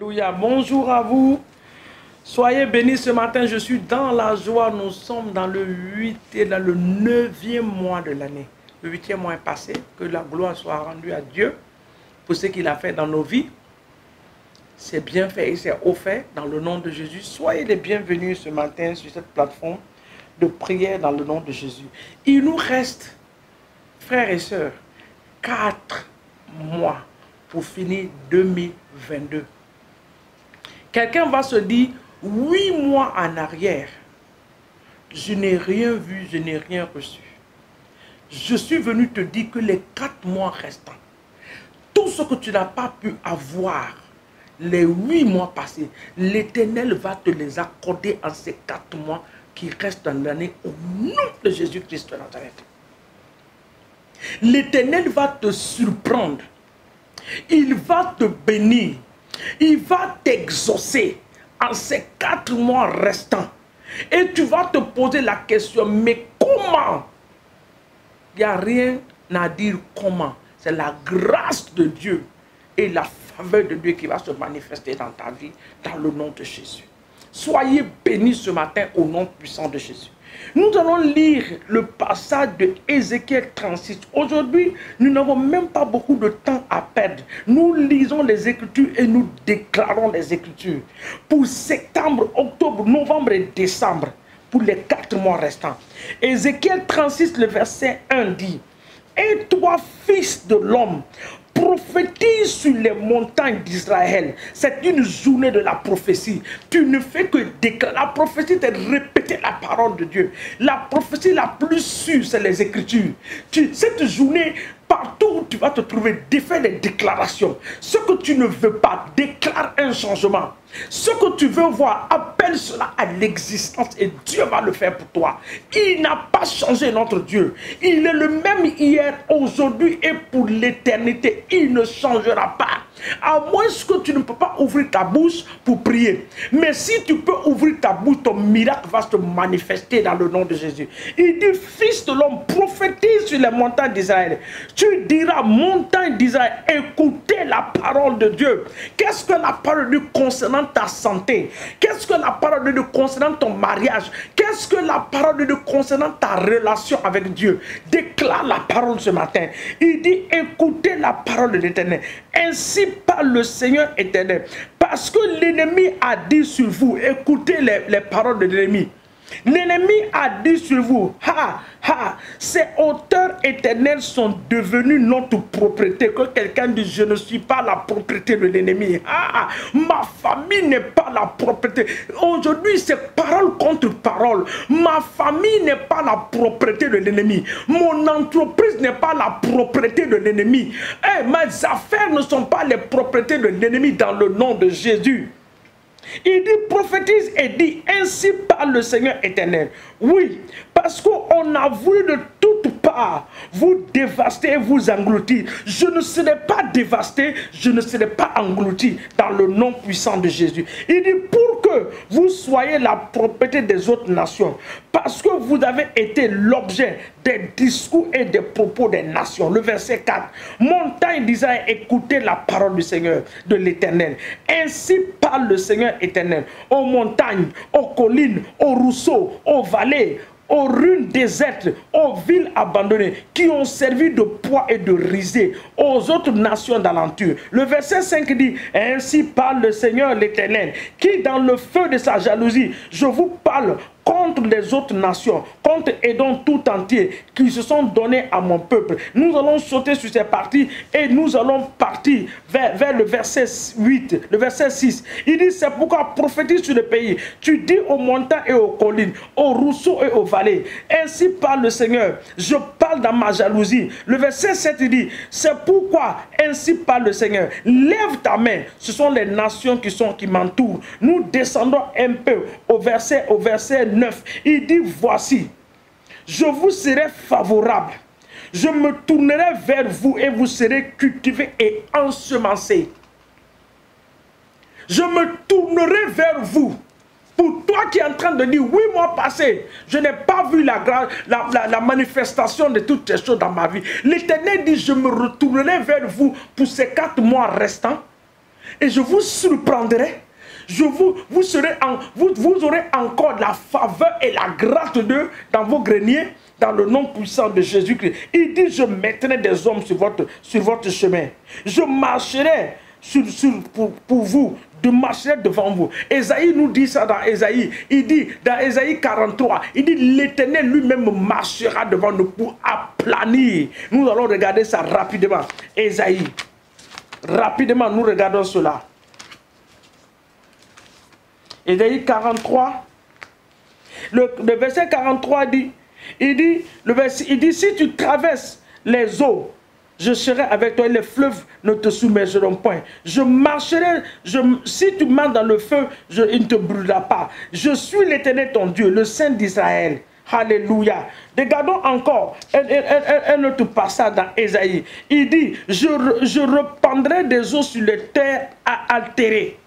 Alléluia. Bonjour à vous. Soyez bénis ce matin. Je suis dans la joie. Nous sommes dans le 9e mois de l'année. Le 8e mois est passé. Que la gloire soit rendue à Dieu pour ce qu'il a fait dans nos vies. C'est bien fait et c'est offert dans le nom de Jésus. Soyez les bienvenus ce matin sur cette plateforme de prière dans le nom de Jésus. Il nous reste, frères et sœurs, 4 mois pour finir 2022. Quelqu'un va se dire, 8 mois en arrière, je n'ai rien vu, je n'ai rien reçu. Je suis venu te dire que les 4 mois restants, tout ce que tu n'as pas pu avoir, les 8 mois passés, l'Éternel va te les accorder en ces 4 mois qui restent dans l'année au nom de Jésus-Christ de Nazareth. L'Éternel va te surprendre. Il va te bénir. Il va t'exaucer en ces 4 mois restants. Et tu vas te poser la question, mais comment? Il n'y a rien à dire comment. C'est la grâce de Dieu et la faveur de Dieu qui va se manifester dans ta vie, dans le nom de Jésus. Soyez bénis ce matin au nom puissant de Jésus. Nous allons lire le passage de Ézéchiel 36. Aujourd'hui, nous n'avons même pas beaucoup de temps à perdre. Nous lisons les Écritures et nous déclarons les Écritures. Pour septembre, octobre, novembre et décembre, pour les 4 mois restants. Ézéchiel 36, le verset 1 dit, « Et toi, fils de l'homme, prophétise sur les montagnes d'Israël. » C'est une journée de la prophétie. Tu ne fais que déclarer. La prophétie, c'est répéter la parole de Dieu. La prophétie la plus sûre, c'est les Écritures. Cette journée, partout où tu vas te trouver, fais des déclarations. Ce que tu ne veux pas, déclare un changement. Ce que tu veux voir, appelle cela à l'existence et Dieu va le faire pour toi. Il n'a pas changé notre Dieu. Il est le même hier, aujourd'hui et pour l'éternité. Il ne changera pas. À moins que tu ne peux pas ouvrir ta bouche pour prier. Mais si tu peux ouvrir ta bouche, ton miracle va se manifester dans le nom de Jésus. Il dit, fils de l'homme, prophétise sur les montagnes d'Israël. Tu diras, montagne d'Israël, écoutez la parole de Dieu. Qu'est-ce que la parole de Dieu concernant ta santé? Qu'est-ce que la parole de Dieu concernant ton mariage? Qu'est-ce que la parole de Dieu concernant ta relation avec Dieu? Déclare la parole ce matin. Il dit, écoutez la parole de l'Éternel. Ainsi parle le Seigneur éternel. Parce que l'ennemi a dit sur vous, écoutez les paroles de l'ennemi. L'ennemi a dit sur vous, ces hauteurs éternelles sont devenues notre propriété. Que quelqu'un dise, je ne suis pas la propriété de l'ennemi. Ma famille n'est pas la propriété. Aujourd'hui, c'est parole contre parole. Ma famille n'est pas la propriété de l'ennemi. Mon entreprise n'est pas la propriété de l'ennemi. Mes affaires ne sont pas les propriétés de l'ennemi dans le nom de Jésus. Il dit, prophétise et dit, ainsi parle le Seigneur éternel. Oui, parce qu'on a voulu de toutes parts vous dévaster et vous engloutir. Je ne serai pas dévasté, je ne serai pas englouti dans le nom puissant de Jésus. Il dit, pour que vous soyez la propriété des autres nations, parce que vous avez été l'objet des discours et des propos des nations. Le verset 4. Montagne d'Israël, écoutez la parole du Seigneur, de l'Éternel. Ainsi parle le Seigneur éternel. Aux montagnes, aux collines, aux ruisseaux, aux vallées, aux ruines désertes, aux villes abandonnées, qui ont servi de poids et de risée aux autres nations d'alentour. Le verset 5 dit, ainsi parle le Seigneur l'Éternel, qui dans le feu de sa jalousie, je vous parle contre les autres nations, contre Édom tout entier, qui se sont donnés à mon peuple. Nous allons sauter sur ces parties et nous allons partir vers le verset 8, le verset 6. Il dit, c'est pourquoi prophétise sur le pays. Tu dis aux montagnes et aux collines, aux ruisseaux et aux vallées. Ainsi parle le Seigneur. Je parle dans ma jalousie. Le verset 7 il dit, c'est pourquoi ainsi parle le Seigneur. Lève ta main. Ce sont les nations qui m'entourent. Nous descendons un peu au verset 9, il dit, voici, je vous serai favorable, je me tournerai vers vous et vous serez cultivés et ensemencés. Je me tournerai vers vous. Pour toi qui es en train de dire, 8 mois passés, je n'ai pas vu la manifestation de toutes ces choses dans ma vie. L'Éternel dit, je me retournerai vers vous pour ces 4 mois restants. Et je vous surprendrai. Vous aurez encore la faveur et la grâce de Dieu dans vos greniers, dans le nom puissant de Jésus-Christ. Il dit, je mettrai des hommes sur votre chemin. Je marcherai pour vous, de marcher devant vous. Ésaïe nous dit ça dans Ésaïe. Il dit, dans Ésaïe 43, il dit, l'Éternel lui-même marchera devant nous pour aplanir. Nous allons regarder ça rapidement. Ésaïe. Rapidement, nous regardons cela. Ésaïe 43. Le verset 43 dit, il dit, si tu traverses les eaux, je serai avec toi et les fleuves ne te soumergeront point. Je marcherai, si tu marches dans le feu, il ne te brûlera pas. Je suis l'Éternel ton Dieu, le Saint d'Israël. Alléluia. Regardons encore un autre passage dans Ésaïe. Il dit, je répandrai des eaux sur les terres altérées.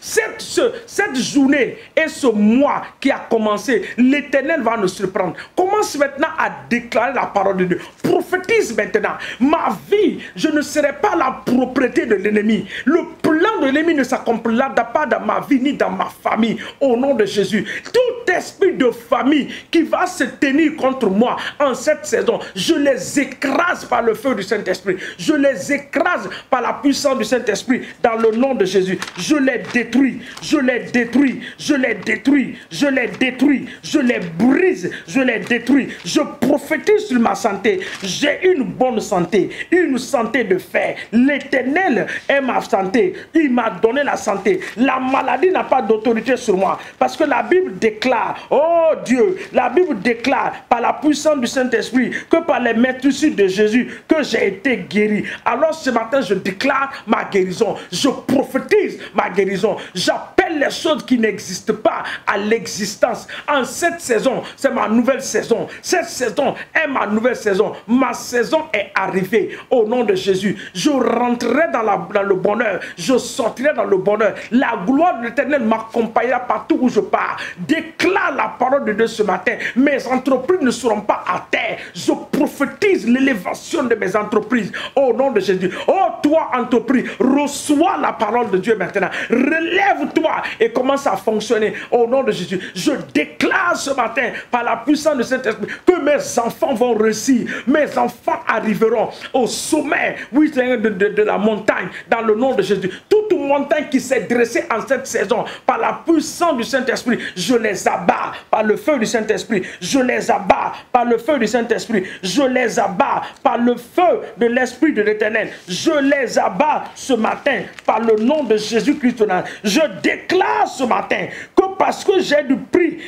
Cette journée et ce mois qui a commencé, l'Éternel va nous surprendre. Commence maintenant à déclarer la parole de Dieu. Prophétise maintenant. Ma vie, je ne serai pas la propriété de l'ennemi. Le plan de l'ennemi ne s'accomplira pas dans ma vie ni dans ma famille. Au nom de Jésus. Tout esprit de famille qui va se tenir contre moi en cette saison, je les écrase par le feu du Saint-Esprit. Je les écrase par la puissance du Saint-Esprit dans le nom de Jésus. Je les détruis. Je les détruis, je les détruis, je les détruis, je les brise, je les détruis. Je prophétise sur ma santé. J'ai une bonne santé, une santé de fer. L'Éternel est ma santé. Il m'a donné la santé. La maladie n'a pas d'autorité sur moi. Parce que la Bible déclare, oh Dieu, la Bible déclare par la puissance du Saint-Esprit que par les meurtrissures de Jésus que j'ai été guéri. Alors ce matin, je déclare ma guérison. Je prophétise ma guérison. J'appelle les choses qui n'existent pas à l'existence. En cette saison, c'est ma nouvelle saison. Cette saison est ma nouvelle saison. Ma saison est arrivée. Au nom de Jésus, je rentrerai dans le bonheur. Je sortirai dans le bonheur. La gloire de l'Éternel m'accompagnera partout où je pars. Déclare la parole de Dieu ce matin. Mes entreprises ne seront pas à terre. Je prophétise l'élévation de mes entreprises. Au nom de Jésus. Oh, toi, entreprise, reçois la parole de Dieu maintenant. Lève-toi et commence à fonctionner au nom de Jésus. Je déclare ce matin par la puissance de cet esprit que mes enfants vont réussir. Mes enfants arriveront au sommet, oui, de la montagne dans le nom de Jésus. Toute montagne qui s'est dressée en cette saison par la puissance du Saint-Esprit, je les abats par le feu du Saint-Esprit. Je les abats par le feu du Saint-Esprit. Je les abats par le feu de l'Esprit de l'Éternel. Je les abats ce matin par le nom de Jésus-Christ. Je déclare ce matin que parce que j'ai du prix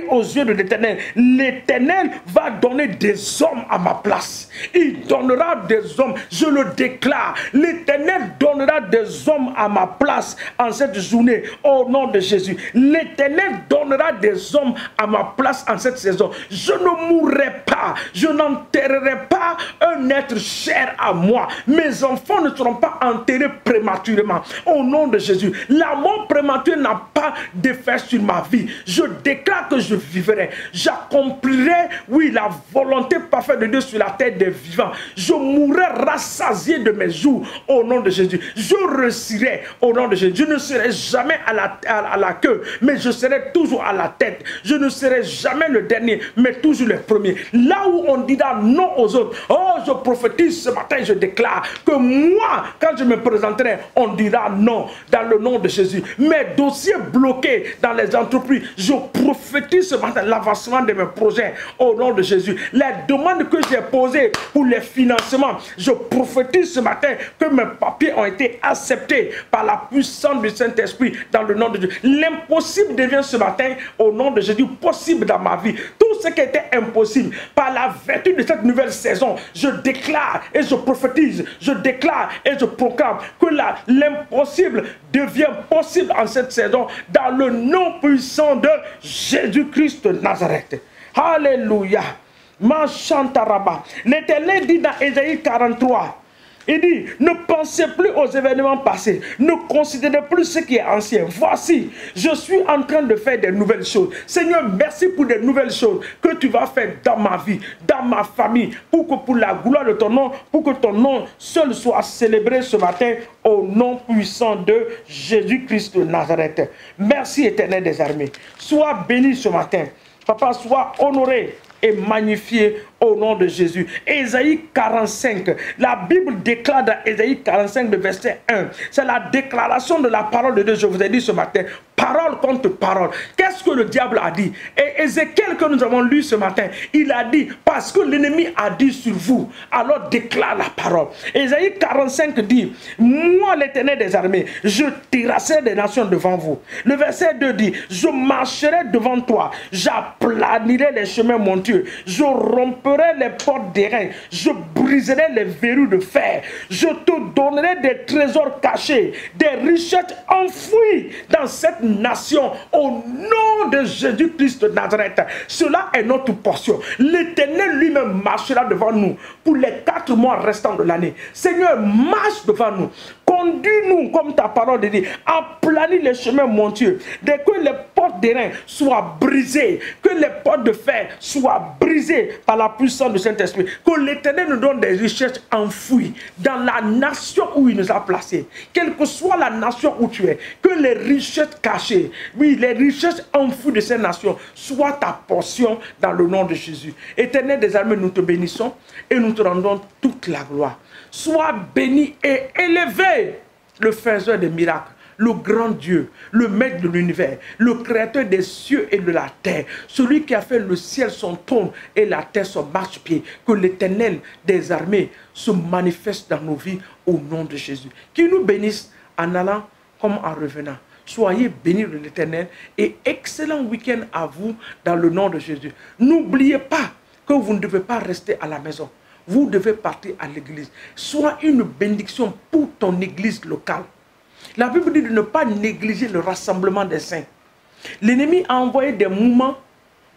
aux yeux de l'Éternel, l'Éternel va donner des hommes à ma place. Il donnera des hommes, je le déclare. L'Éternel donnera des hommes à ma place en cette journée au nom de Jésus. L'Éternel donnera des hommes à ma place en cette saison. Je ne mourrai pas, je n'enterrerai pas un être cher à moi. Mes enfants ne seront pas enterrés prématurément au nom de Jésus. La mort prématurée n'a pas d'effet sur ma vie. Je déclare que je vivrai. J'accomplirai, oui, la volonté parfaite de Dieu sur la terre des vivants. Je mourrai rassasié de mes jours au nom de Jésus. Je réussirai au nom de Jésus. Je ne serai jamais à la queue, mais je serai toujours à la tête. Je ne serai jamais le dernier, mais toujours le premier. Là où on dira non aux autres, oh, je prophétise ce matin, je déclare que moi, quand je me présenterai, on dira non dans le nom de Jésus. Mes dossiers bloqués dans les entreprises, je prophétise ce matin l'avancement de mes projets au nom de Jésus. Les demandes que j'ai posées pour les financements, je prophétise ce matin que mes papiers ont été acceptés par la puissance du Saint-Esprit dans le nom de Dieu. L'impossible devient ce matin au nom de Jésus possible dans ma vie. Tout ce qui était impossible par la vertu de cette nouvelle saison, je déclare et je prophétise, je déclare et je proclame que l'impossible devient possible en cette saison dans le nom puissant de Jésus-Christ de Nazareth. Alléluia. L'Éternel dit dans Ésaïe 43, Il dit, ne pensez plus aux événements passés. Ne considérez plus ce qui est ancien. Voici, je suis en train de faire des nouvelles choses. Seigneur, merci pour des nouvelles choses que tu vas faire dans ma vie, dans ma famille, pour la gloire de ton nom, pour que ton nom seul soit célébré ce matin au nom puissant de Jésus-Christ de Nazareth. Merci, Éternel des armées. Sois béni ce matin. Papa, sois honoré et magnifié au nom de Jésus. Ésaïe 45, la Bible déclare dans Ésaïe 45, le verset 1, c'est la déclaration de la parole de Dieu. Je vous ai dit ce matin, parole contre parole. Qu'est-ce que le diable a dit? Et Ézéchiel que nous avons lu ce matin, il a dit, parce que l'ennemi a dit sur vous, alors déclare la parole. Ésaïe 45 dit, moi l'Éternel des armées, je terrasserai des nations devant vous. Le verset 2 dit, je marcherai devant toi, j'aplanirai les chemins montueux, je romperai les portes d'airain, je briserai les verrous de fer, je te donnerai des trésors cachés, des richesses enfouies dans cette nation au nom de Jésus-Christ de Nazareth. Cela est notre portion. L'Éternel lui-même marchera devant nous pour les 4 mois restants de l'année. Seigneur, marche devant nous. Conduis-nous comme ta parole dit. Aplanis les chemins montueux. Dès que les portes d'airain soient brisées, que les portes de fer soient brisées par la puissance du Saint-Esprit, que l'Éternel nous donne des richesses enfouies dans la nation où il nous a placés. Quelle que soit la nation où tu es, que les richesses cachées, oui, les richesses enfouies de ces nations soient ta portion dans le nom de Jésus. Éternel des armées, nous te bénissons et nous te rendons toute la gloire. Sois béni et élevé, le faiseur des miracles, le grand Dieu, le maître de l'univers, le créateur des cieux et de la terre, celui qui a fait le ciel son trône et la terre son marchepied. Que l'Éternel des armées se manifeste dans nos vies au nom de Jésus. Qu'il nous bénisse en allant comme en revenant. Soyez bénis de l'Éternel et excellent week-end à vous dans le nom de Jésus. N'oubliez pas que vous ne devez pas rester à la maison. Vous devez partir à l'église. Sois une bénédiction pour ton église locale. La Bible dit de ne pas négliger le rassemblement des saints. L'ennemi a envoyé des mouvements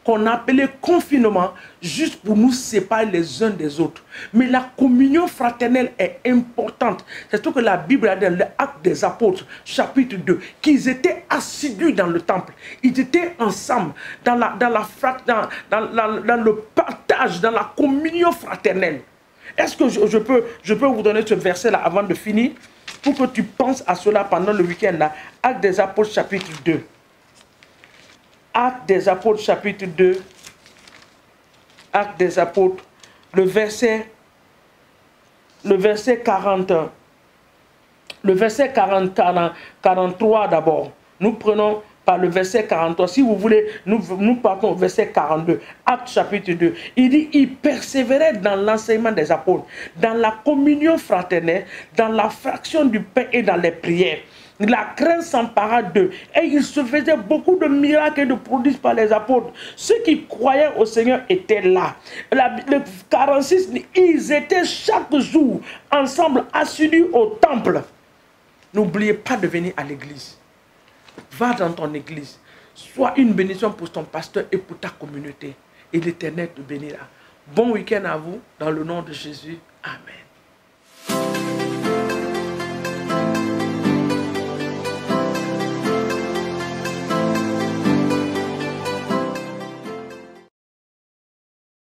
qu'on appelait confinement juste pour nous séparer les uns des autres. Mais la communion fraternelle est importante. C'est ce que la Bible a dit dans l'Acte des Apôtres, chapitre 2, qu'ils étaient assidus dans le temple. Ils étaient ensemble dans le partage, dans la communion fraternelle. Est-ce que je peux vous donner ce verset-là avant de finir pour que tu penses à cela pendant le week-end-là? Acte des Apôtres, chapitre 2. Acte des Apôtres, chapitre 2. Acte des Apôtres, le verset 40. Le verset 43 d'abord. Nous prenons par le verset 43. Si vous voulez, nous partons au verset 42. Acte chapitre 2. Il dit, il persévérait dans l'enseignement des apôtres, dans la communion fraternelle, dans la fraction du pain et dans les prières. La crainte s'empara d'eux et il se faisait beaucoup de miracles et de prodiges par les apôtres. Ceux qui croyaient au Seigneur étaient là. Le 46, ils étaient chaque jour ensemble assidus au temple. N'oubliez pas de venir à l'église. Va dans ton église. Sois une bénédiction pour ton pasteur et pour ta communauté. Et l'Éternel te bénira. Bon week-end à vous dans le nom de Jésus. Amen.